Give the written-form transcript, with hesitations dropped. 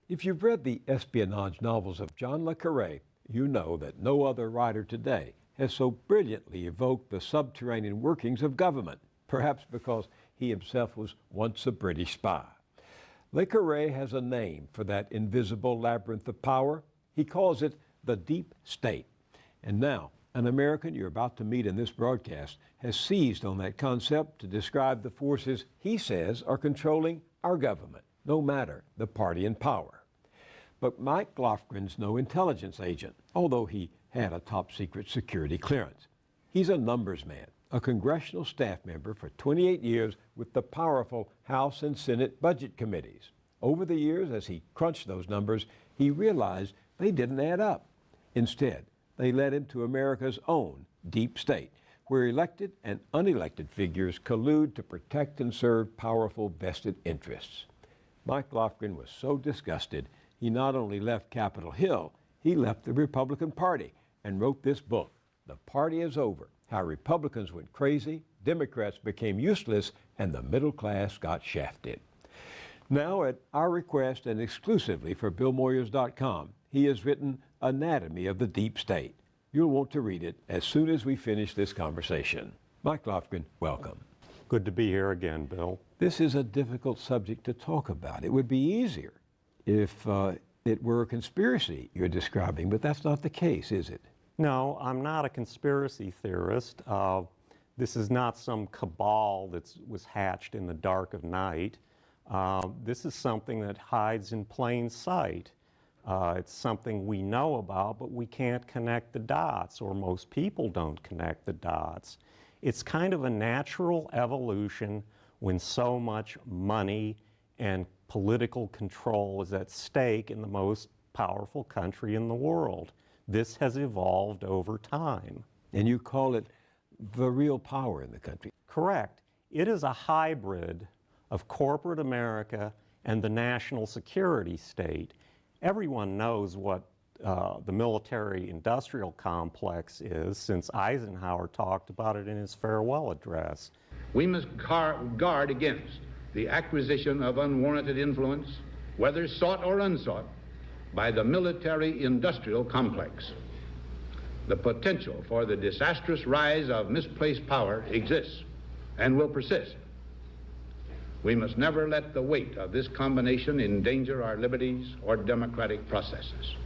If you've read the espionage novels of John le Carré, you know that no other writer today has so brilliantly evoked the subterranean workings of government, perhaps because he himself was once a British spy. Le Carré has a name for that invisible labyrinth of power. He calls it the deep state. And now, an American you're about to meet in this broadcast has seized on that concept to describe the forces he says are controlling our government, no matter the party in power. But Mike Lofgren's no intelligence agent, although he had a top-secret security clearance. He's a numbers man, a congressional staff member for 28 years with the powerful House and Senate budget committees. Over the years, as he crunched those numbers, he realized they didn't add up. Instead, they led him to America's own deep state, where elected and unelected figures collude to protect and serve powerful vested interests. Mike Lofgren was so disgusted, he not only left Capitol Hill, he left the Republican Party and wrote this book, The Party is Over, How Republicans Went Crazy, Democrats Became Useless, and the Middle Class Got Shafted. Now, at our request and exclusively for BillMoyers.com, he has written Anatomy of the Deep State. You'll want to read it as soon as we finish this conversation. Mike Lofgren, welcome. Good to be here again, Bill. This is a difficult subject to talk about. It would be easier if it were a conspiracy you're describing, but that's not the case, is it? No, I'm not a conspiracy theorist. This is not some cabal that was hatched in the dark of night. This is something that hides in plain sight. It's something we know about, but we can't connect the dots, or most people don't connect the dots. It's kind of a natural evolution when so much money and political control is at stake in the most powerful country in the world. This has evolved over time. And you call it the real power in the country. Correct. It is a hybrid of corporate America and the national security state. Everyone knows what the military-industrial complex is, since Eisenhower talked about it in his farewell address. We must guard against the acquisition of unwarranted influence, whether sought or unsought, by the military-industrial complex. The potential for the disastrous rise of misplaced power exists and will persist. We must never let the weight of this combination endanger our liberties or democratic processes.